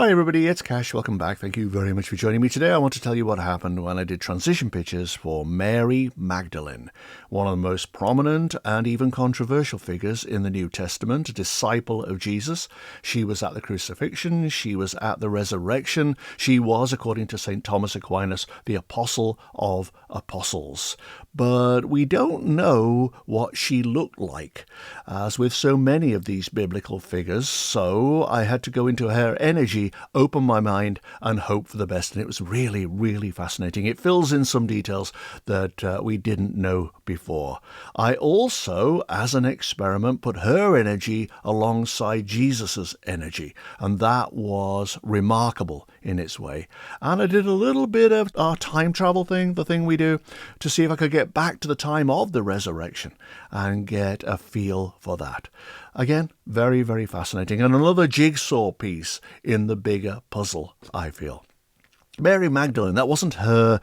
Hi everybody, it's Cash. Welcome back. Thank you very much for joining me today. I want to tell you what happened when I did transition pictures for Mary Magdalene, one of the most prominent and even controversial figures in the New Testament, a disciple of Jesus. She was at the crucifixion, she was at the resurrection, she was, according to St. Thomas Aquinas, the apostle of apostles. But we don't know what she looked like, as with so many of these biblical figures, so I had to go into her energy, open my mind, and hope for the best. And it was really, really fascinating. It fills in some details that we didn't know before. I also, as an experiment, put her energy alongside Jesus's energy, and that was remarkable in its way. And I did a little bit of our time travel thing, the thing we do, to see if I could get back to the time of the resurrection and get a feel for that. Again, very, very fascinating, and another jigsaw piece in the bigger puzzle, I feel. Mary Magdalene, that wasn't her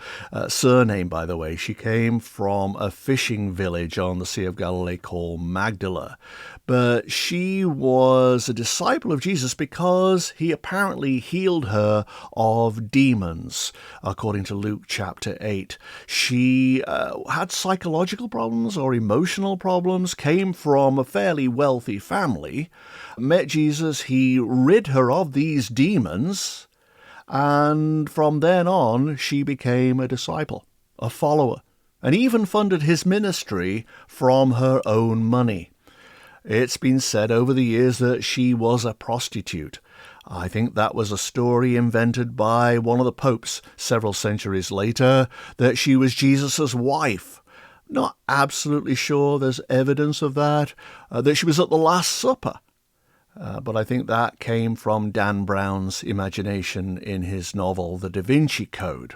surname, by the way. She came from a fishing village on the Sea of Galilee called Magdala. But she was a disciple of Jesus because he apparently healed her of demons, according to Luke chapter 8. She had psychological problems or emotional problems, came from a fairly wealthy family, met Jesus, he rid her of these demons, and from then on, she became a disciple, a follower, and even funded his ministry from her own money. It's been said over the years that she was a prostitute. I think that was a story invented by one of the popes several centuries later, that she was Jesus' wife. Not absolutely sure there's evidence of that, that she was at the Last Supper. But I think that came from Dan Brown's imagination in his novel, The Da Vinci Code.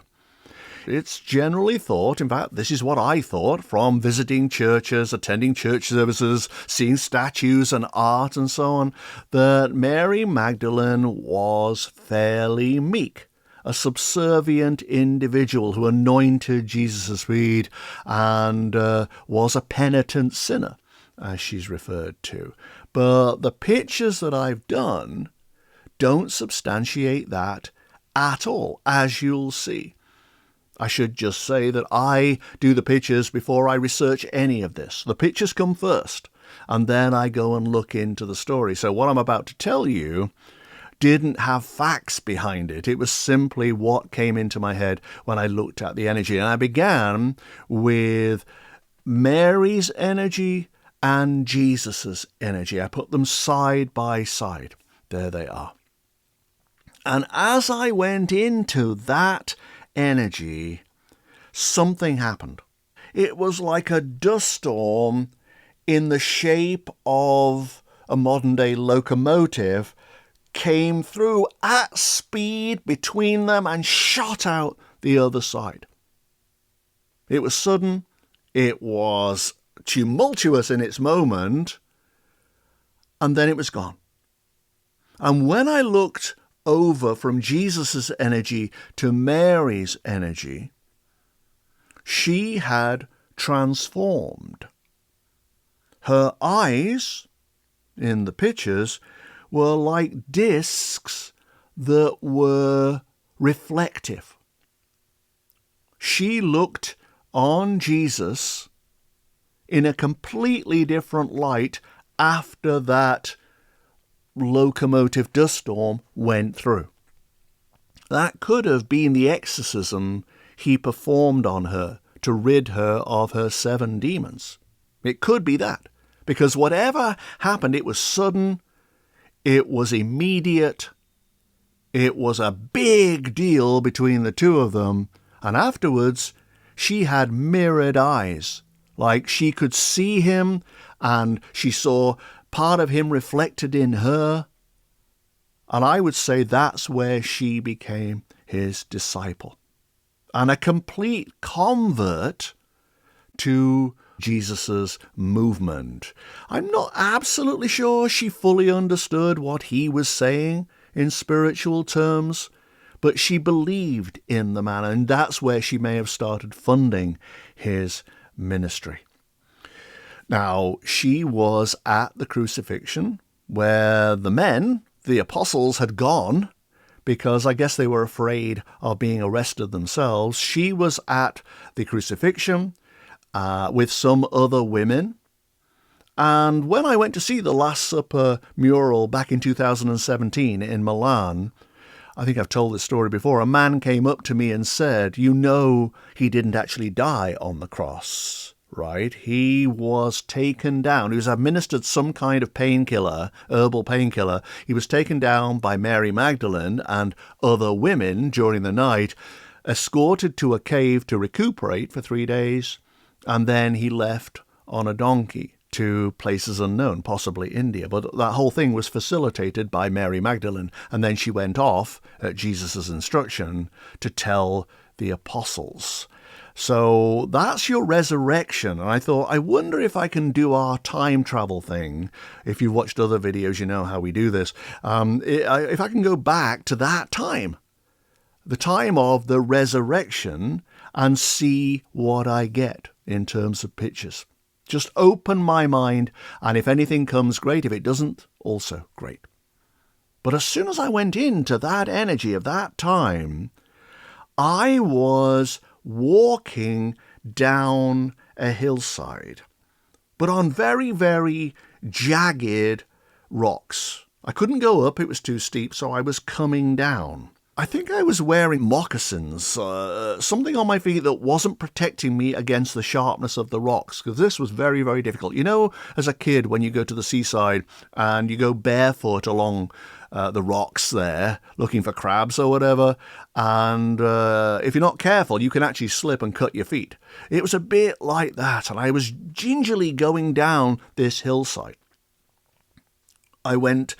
It's generally thought, in fact, this is what I thought from visiting churches, attending church services, seeing statues and art and so on, that Mary Magdalene was fairly meek, a subservient individual who anointed Jesus' feet and was a penitent sinner, as she's referred to. But the pictures that I've done don't substantiate that at all, as you'll see. I should just say that I do the pictures before I research any of this. The pictures come first, and then I go and look into the story. So what I'm about to tell you didn't have facts behind it. It was simply what came into my head when I looked at the energy. And I began with Mary's energy and Jesus's energy. I put them side by side. There they are. And as I went into that energy, something happened. It was like a dust storm in the shape of a modern-day locomotive came through at speed between them and shot out the other side. It was sudden. It was tumultuous in its moment, and then it was gone. And when I looked over from Jesus' energy to Mary's energy, she had transformed. Her eyes, in the pictures, were like discs that were reflective. She looked on Jesus in a completely different light after that locomotive dust storm went through. That could have been the exorcism he performed on her to rid her of her 7 demons. It could be that, because whatever happened, it was sudden, it was immediate, it was a big deal between the two of them, and afterwards she had mirrored eyes. Like she could see him and she saw part of him reflected in her. And I would say that's where she became his disciple. And a complete convert to Jesus's movement. I'm not absolutely sure she fully understood what he was saying in spiritual terms, but she believed in the man, and that's where she may have started funding his ministry. Now, she was at the crucifixion where the men, the apostles, had gone because I guess they were afraid of being arrested themselves. She was at the crucifixion with some other women. And when I went to see the Last Supper mural back in 2017 in Milan, I think I've told this story before, a man came up to me and said, you know, he didn't actually die on the cross, right? He was taken down. He was administered some kind of painkiller, herbal painkiller. He was taken down by Mary Magdalene and other women during the night, escorted to a cave to recuperate for 3 days, and then he left on a donkey to places unknown, possibly India. But that whole thing was facilitated by Mary Magdalene, and then she went off at Jesus' instruction to tell the apostles. So that's your resurrection. And I thought, I wonder if I can do our time travel thing. If you've watched other videos, you know how we do this. If I can go back to that time, the time of the resurrection, and see what I get in terms of pictures. Just open my mind, and if anything comes, great. If it doesn't, also great. But as soon as I went into that energy of that time, I was walking down a hillside, but on very, very jagged rocks. I couldn't go up, it was too steep, so I was coming down. I think I was wearing moccasins, something on my feet that wasn't protecting me against the sharpness of the rocks, because this was very, very difficult. You know, as a kid, when you go to the seaside and you go barefoot along the rocks there, looking for crabs or whatever, and if you're not careful, you can actually slip and cut your feet. It was a bit like that, and I was gingerly going down this hillside. I went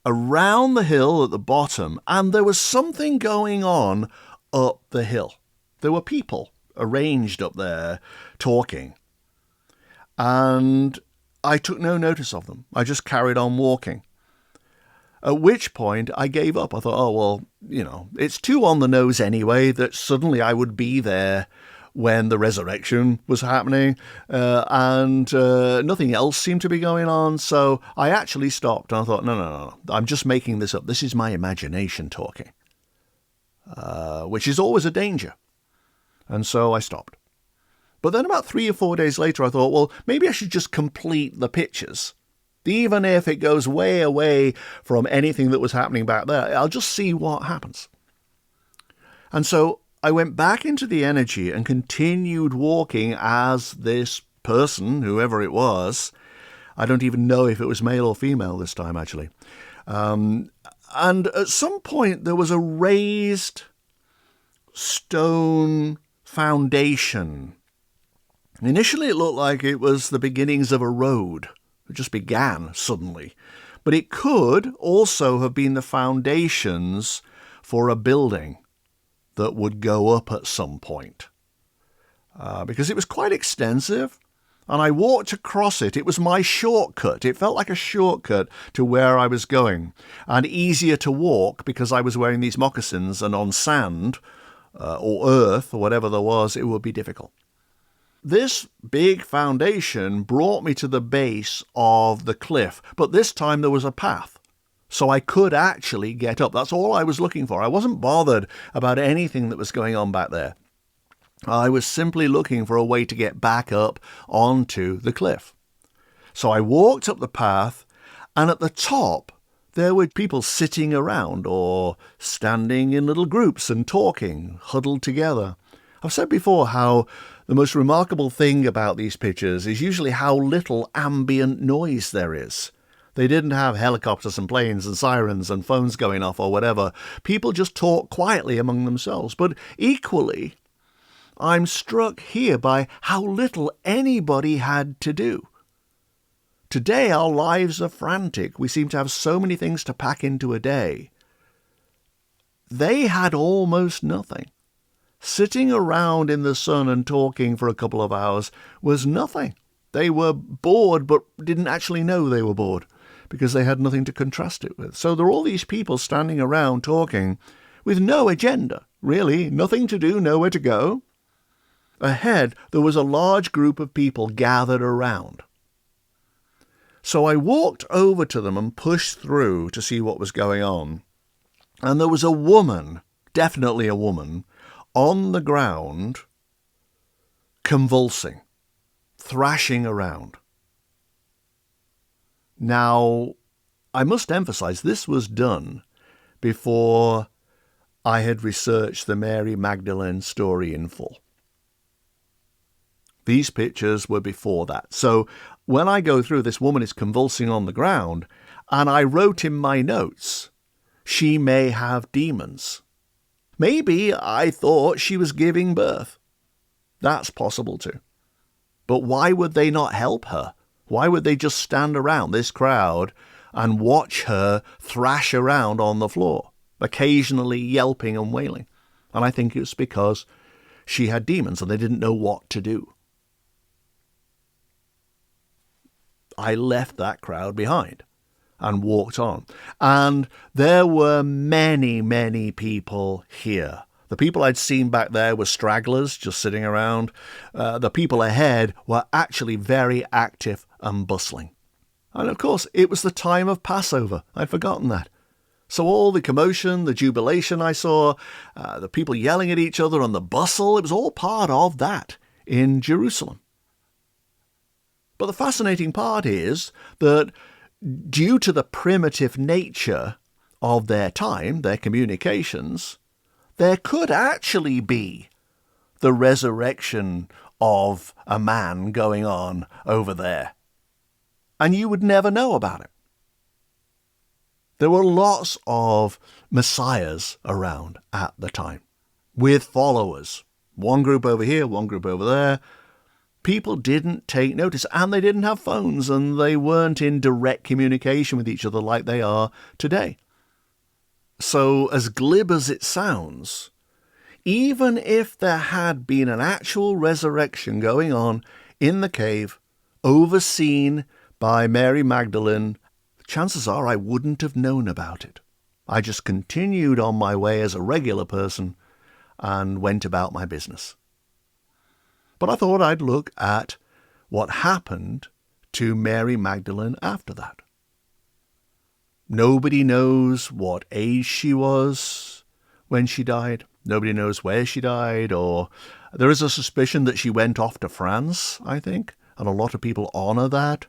around the hill at the bottom, and there was something going on up the hill. There were people arranged up there talking, and I took no notice of them. I just carried on walking. At which point I gave up. I thought, oh, well, you know, it's too on the nose anyway that suddenly I would be there when the resurrection was happening, and nothing else seemed to be going on. So I actually stopped, and I thought, no, I'm just making this up. This is my imagination talking, which is always a danger. And so I stopped. But then about 3 or 4 days later, I thought, well, maybe I should just complete the pictures. Even if it goes way away from anything that was happening back there, I'll just see what happens. And so I went back into the energy and continued walking as this person, whoever it was. I don't even know if it was male or female this time, actually. And at some point, there was a raised stone foundation. Initially, it looked like it was the beginnings of a road. It just began suddenly. But it could also have been the foundations for a building that would go up at some point, because it was quite extensive, and I walked across it. It was my shortcut. It felt like a shortcut to where I was going, and easier to walk because I was wearing these moccasins, and on sand or earth or whatever there was, it would be difficult. This big foundation brought me to the base of the cliff, but this time there was a path. So I could actually get up. That's all I was looking for. I wasn't bothered about anything that was going on back there. I was simply looking for a way to get back up onto the cliff. So I walked up the path, and at the top, there were people sitting around or standing in little groups and talking, huddled together. I've said before how the most remarkable thing about these pictures is usually how little ambient noise there is. They didn't have helicopters and planes and sirens and phones going off or whatever. People just talk quietly among themselves. But equally, I'm struck here by how little anybody had to do. Today, our lives are frantic. We seem to have so many things to pack into a day. They had almost nothing. Sitting around in the sun and talking for a couple of hours was nothing. They were bored, but didn't actually know they were bored, because they had nothing to contrast it with. So there are all these people standing around talking with no agenda, really, nothing to do, nowhere to go. Ahead, there was a large group of people gathered around. So I walked over to them and pushed through to see what was going on. And there was a woman, definitely a woman, on the ground, convulsing, thrashing around. Now, I must emphasize this was done before I had researched the Mary Magdalene story in full. These pictures were before that. So when I go through, this woman is convulsing on the ground, and I wrote in my notes, she may have demons. Maybe I thought she was giving birth. That's possible too. But why would they not help her? Why would they just stand around this crowd and watch her thrash around on the floor, occasionally yelping and wailing? And I think it's because she had demons and they didn't know what to do. I left that crowd behind and walked on. And there were many, many people here. The people I'd seen back there were stragglers just sitting around. The people ahead were actually very active and bustling. And of course, it was the time of Passover. I'd forgotten that. So all the commotion, the jubilation I saw, the people yelling at each other and the bustle, it was all part of that in Jerusalem. But the fascinating part is that due to the primitive nature of their time, their communications, there could actually be the resurrection of a man going on over there. And you would never know about it. There were lots of messiahs around at the time, with followers. One group over here, one group over there. People didn't take notice, and they didn't have phones, and they weren't in direct communication with each other like they are today. So, as glib as it sounds, even if there had been an actual resurrection going on in the cave, overseen by Mary Magdalene, chances are I wouldn't have known about it. I just continued on my way as a regular person and went about my business. But I thought I'd look at what happened to Mary Magdalene after that. Nobody knows what age she was when she died. Nobody knows where she died, or there is a suspicion that she went off to France, I think, and a lot of people honor that.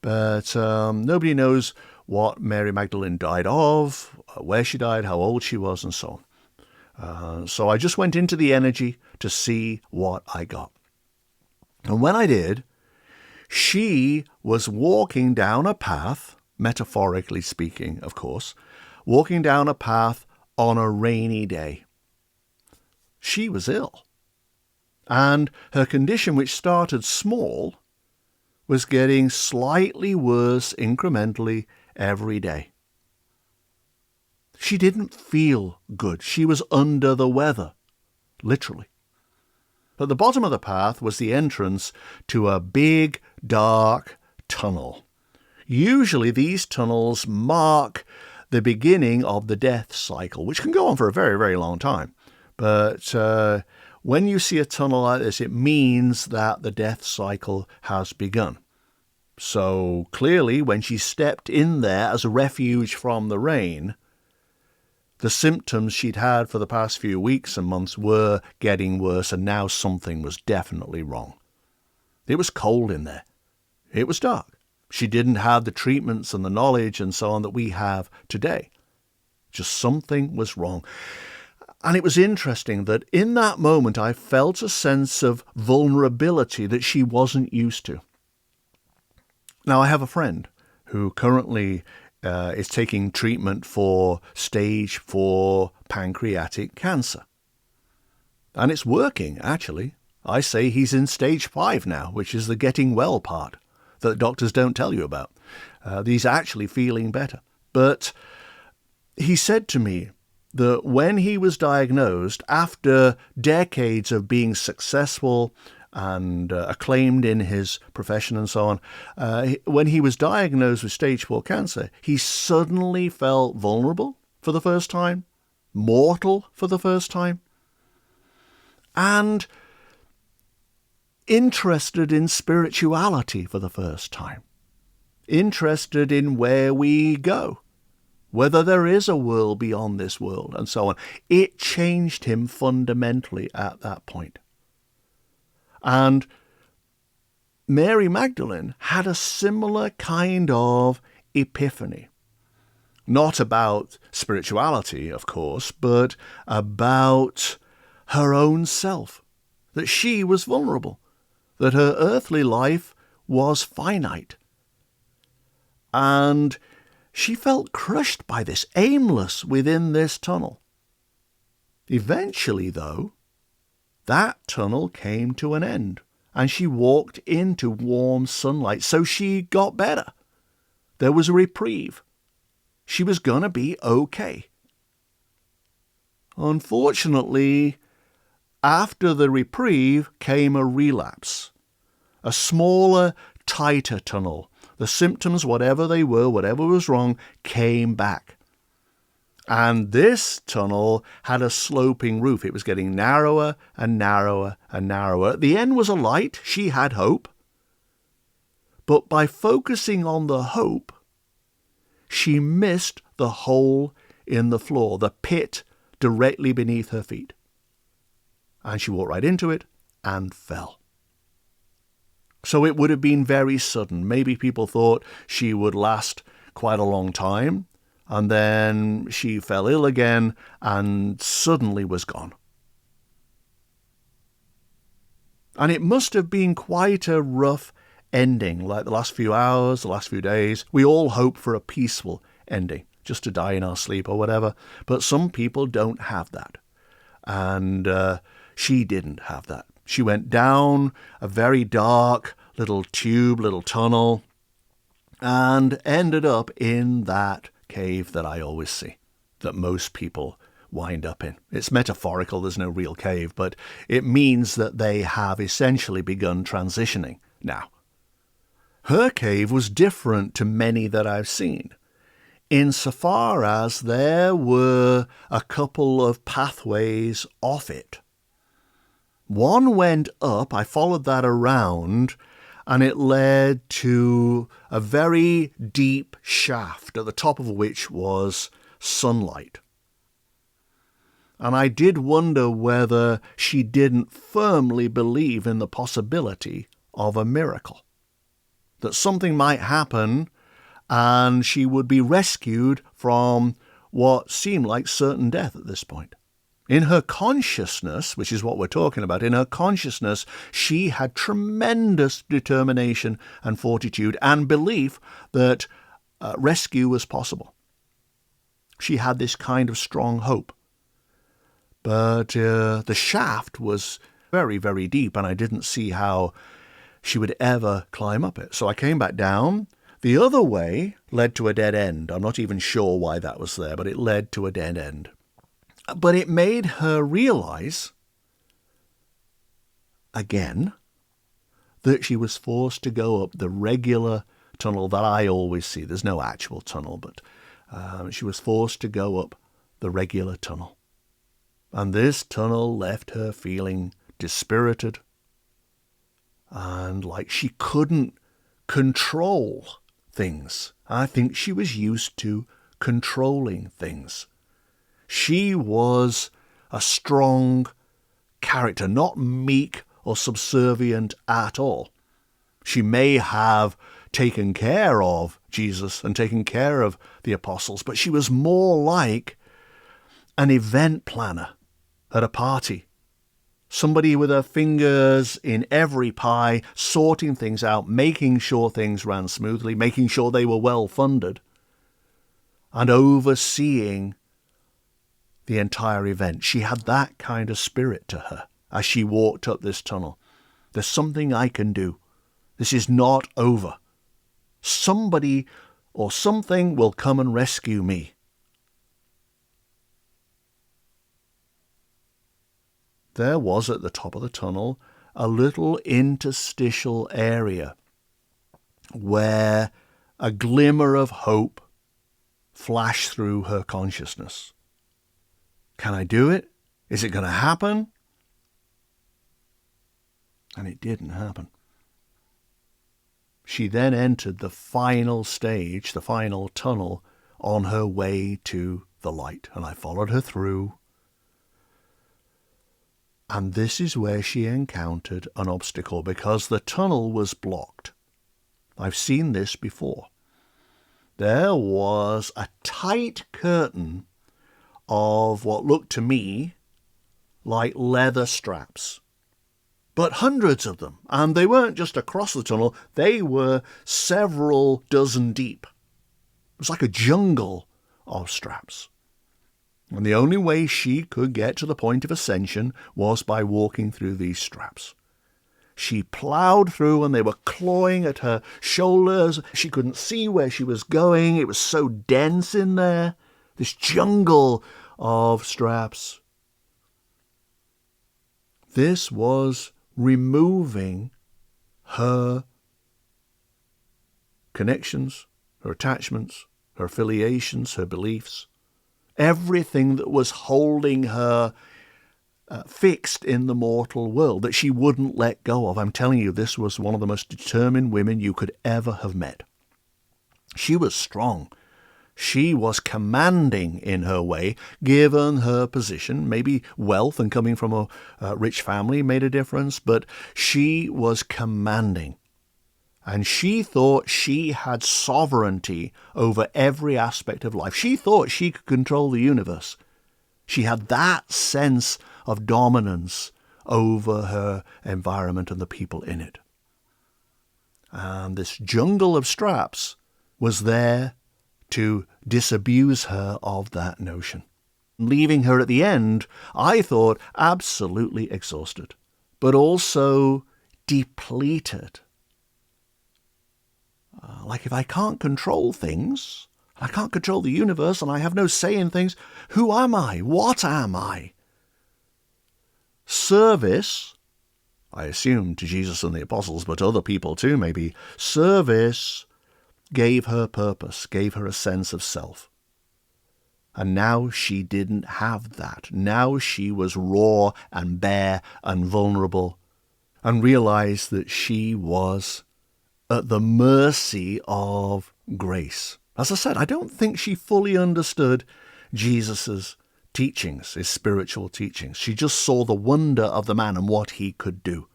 But nobody knows what Mary Magdalene died of, where she died, how old she was, and so on. So I just went into the energy to see what I got. And when I did, she was walking down a path, metaphorically speaking, of course, walking down a path on a rainy day. She was ill. And her condition, which started small, was getting slightly worse incrementally every day. She didn't feel good. She was under the weather, literally. At the bottom of the path was the entrance to a big, dark tunnel. Usually these tunnels mark the beginning of the death cycle, which can go on for a very, very long time. But when you see a tunnel like this, it means that the death cycle has begun. So clearly, when she stepped in there as a refuge from the rain, the symptoms she'd had for the past few weeks and months were getting worse, and now something was definitely wrong. It was cold in there. It was dark. She didn't have the treatments and the knowledge and so on that we have today. Just something was wrong. And it was interesting that in that moment I felt a sense of vulnerability that she wasn't used to. Now, I have a friend who currently is taking treatment for stage 4 pancreatic cancer. And it's working, actually. I say he's in stage 5 now, which is the getting well part that doctors don't tell you about. He's actually feeling better. But he said to me that when he was diagnosed, after decades of being successful and acclaimed in his profession and so on, when he was diagnosed with stage 4 cancer, he suddenly felt vulnerable for the first time, mortal for the first time, and interested in spirituality for the first time, interested in where we go whether there is a world beyond this world, and so on. It changed him fundamentally at that point. And Mary Magdalene had a similar kind of epiphany. Not about spirituality, of course, but about her own self. That she was vulnerable. That her earthly life was finite. And she felt crushed by this, aimless within this tunnel. Eventually, though, that tunnel came to an end, and she walked into warm sunlight, so she got better. There was a reprieve. She was going to be okay. Unfortunately, after the reprieve came a relapse, a smaller, tighter tunnel. The symptoms, whatever they were, whatever was wrong, came back. And this tunnel had a sloping roof. It was getting narrower and narrower and narrower. At the end was a light. She had hope. But by focusing on the hope, she missed the hole in the floor, the pit directly beneath her feet. And she walked right into it and fell. So it would have been very sudden. Maybe people thought she would last quite a long time. And then she fell ill again and suddenly was gone. And it must have been quite a rough ending, like the last few hours, the last few days. We all hope for a peaceful ending, just to die in our sleep or whatever. But some people don't have that. And she didn't have that. She went down a very dark little tube, little tunnel, and ended up in that cave that I always see, that most people wind up in. It's metaphorical, there's no real cave, but it means that they have essentially begun transitioning now. Her cave was different to many that I've seen, insofar as there were a couple of pathways off it. One went up, I followed that around, and it led to a very deep shaft, at the top of which was sunlight. And I did wonder whether she didn't firmly believe in the possibility of a miracle. That something might happen and she would be rescued from what seemed like certain death at this point. In her consciousness, which is what we're talking about, in her consciousness, she had tremendous determination and fortitude and belief that rescue was possible. She had this kind of strong hope. But the shaft was very, very deep, and I didn't see how she would ever climb up it. So I came back down. The other way led to a dead end. I'm not even sure why that was there, but it led to a dead end. But it made her realize, again, that she was forced to go up the regular tunnel that I always see. There's no actual tunnel, but she was forced to go up the regular tunnel. And this tunnel left her feeling dispirited and like she couldn't control things. I think she was used to controlling things. She was a strong character, not meek or subservient at all. She may have taken care of Jesus and taken care of the apostles, but she was more like an event planner at a party. Somebody with her fingers in every pie, sorting things out, making sure things ran smoothly, making sure they were well funded, and overseeing the entire event. She had that kind of spirit to her as she walked up this tunnel. There's something I can do. This is not over. Somebody or something will come and rescue me. There was at the top of the tunnel a little interstitial area where a glimmer of hope flashed through her consciousness. Can I do it? Is it going to happen? And it didn't happen. She then entered the final stage, the final tunnel on her way to the light. And I followed her through. And this is where she encountered an obstacle because the tunnel was blocked. I've seen this before. There was a tight curtain of what looked to me like leather straps, but hundreds of them. And they weren't just across the tunnel, they were several dozen deep. It was like a jungle of straps. And the only way she could get to the point of ascension was by walking through these straps. She plowed through and they were clawing at her shoulders. She couldn't see where she was going. It was so dense in there. This jungle of straps. This was removing her connections, her attachments, her affiliations, her beliefs. Everything that was holding her fixed in the mortal world that she wouldn't let go of. I'm telling you, this was one of the most determined women you could ever have met. She was strong. She was commanding in her way, given her position. Maybe wealth and coming from a rich family made a difference, but she was commanding. And she thought she had sovereignty over every aspect of life. She thought she could control the universe. She had that sense of dominance over her environment and the people in it. And this jungle of straps was there to disabuse her of that notion. Leaving her at the end, I thought, absolutely exhausted, but also depleted. Like if I can't control things, I can't control the universe, and I have no say in things, who am I? What am I? Service, I assume to Jesus and the apostles, but other people too maybe, service gave her purpose, gave her a sense of self. And now she didn't have that. Now she was raw and bare and vulnerable and realized that she was at the mercy of grace. As I said, I don't think she fully understood Jesus's teachings, his spiritual teachings. She just saw the wonder of the man and what he could do.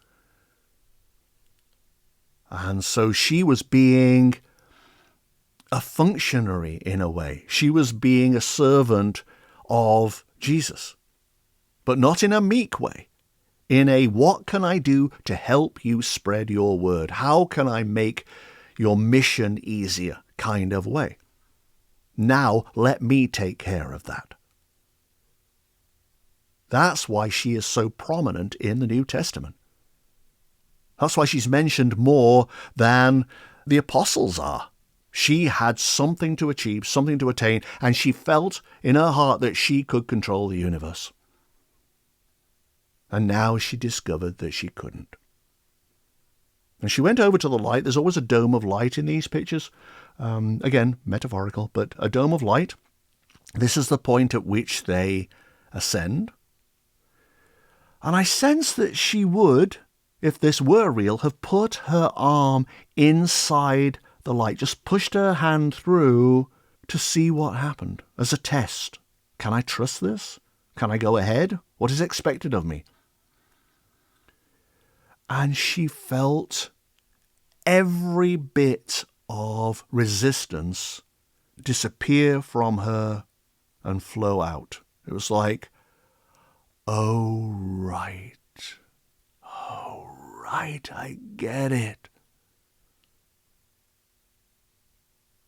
And so she was being a functionary in a way. She was being a servant of Jesus, but not in a meek way. In a, what can I do to help you spread your word? How can I make your mission easier kind of way? Now let me take care of that. That's why she is so prominent in the New Testament. That's why she's mentioned more than the apostles are. She had something to achieve, something to attain, and she felt in her heart that she could control the universe. And now she discovered that she couldn't. And she went over to the light. There's always a dome of light in these pictures. Again, metaphorical, but a dome of light. This is the point at which they ascend. And I sense that she would, if this were real, have put her arm inside the light, just pushed her hand through to see what happened as a test. Can I trust this? Can I go ahead? What is expected of me? And she felt every bit of resistance disappear from her and flow out. It was like, oh, right. Oh, right, I get it.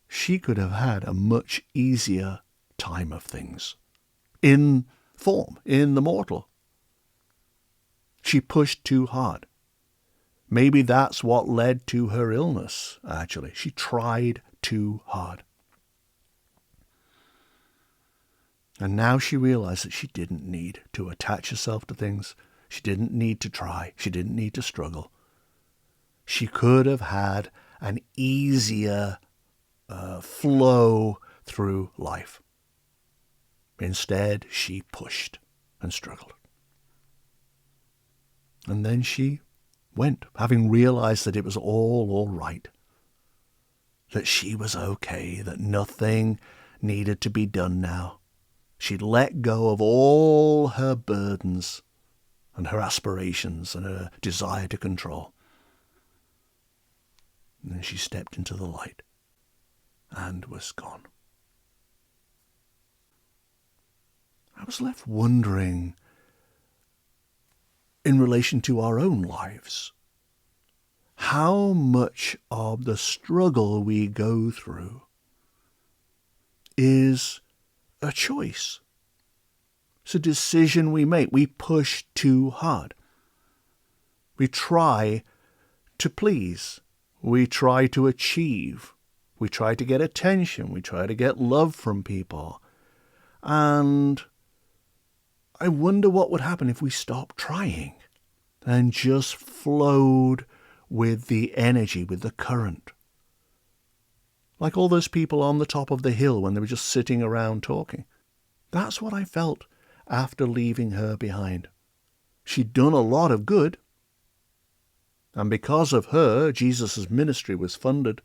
She could have had a much easier time of things. In form, in the mortal. She pushed too hard. Maybe that's what led to her illness, actually. She tried too hard. And now she realized that she didn't need to attach herself to things. She didn't need to try. She didn't need to struggle. She could have had an easier flow through life. Instead, she pushed and struggled. And then she went, having realized that it was all right, that she was okay, that nothing needed to be done now. She'd let go of all her burdens and her aspirations and her desire to control. And then she stepped into the light and was gone. I was left wondering, in relation to our own lives, how much of the struggle we go through is a choice. It's a decision we make. We push too hard. We try to please. We try to achieve. We try to get attention. We try to get love from people. And I wonder what would happen if we stopped trying and just flowed with the energy, with the current. Like all those people on the top of the hill when they were just sitting around talking. That's what I felt after leaving her behind. She'd done a lot of good. And because of her, Jesus' ministry was funded.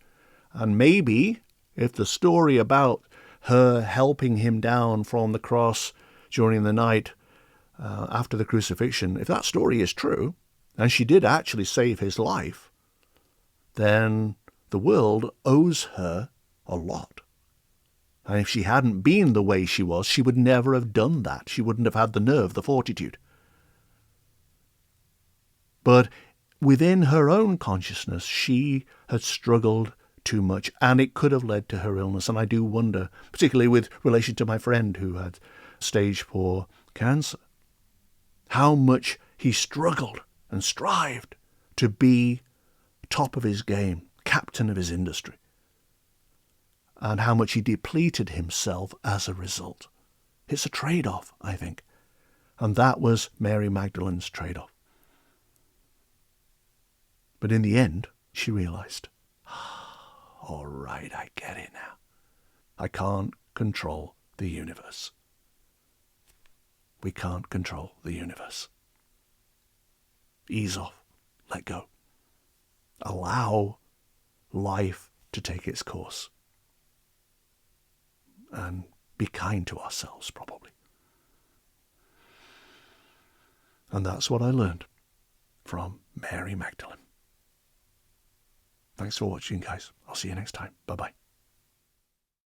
And maybe, if the story about her helping him down from the cross during the night after the crucifixion, if that story is true, and she did actually save his life, then the world owes her a lot. And if she hadn't been the way she was, she would never have done that. She wouldn't have had the nerve, the fortitude. But within her own consciousness, she had struggled too much, and it could have led to her illness. And I do wonder, particularly with relation to my friend who had stage 4 cancer, how much he struggled and strived to be top of his game, captain of his industry, and how much he depleted himself as a result. It's a trade-off, I think. And that was Mary Magdalene's trade-off. But in the end, she realized, all right, I get it now. I can't control the universe. We can't control the universe. Ease off. Let go. Allow life to take its course. And be kind to ourselves, probably. And that's what I learned from Mary Magdalene. Thanks for watching, guys. I'll see you next time. Bye-bye.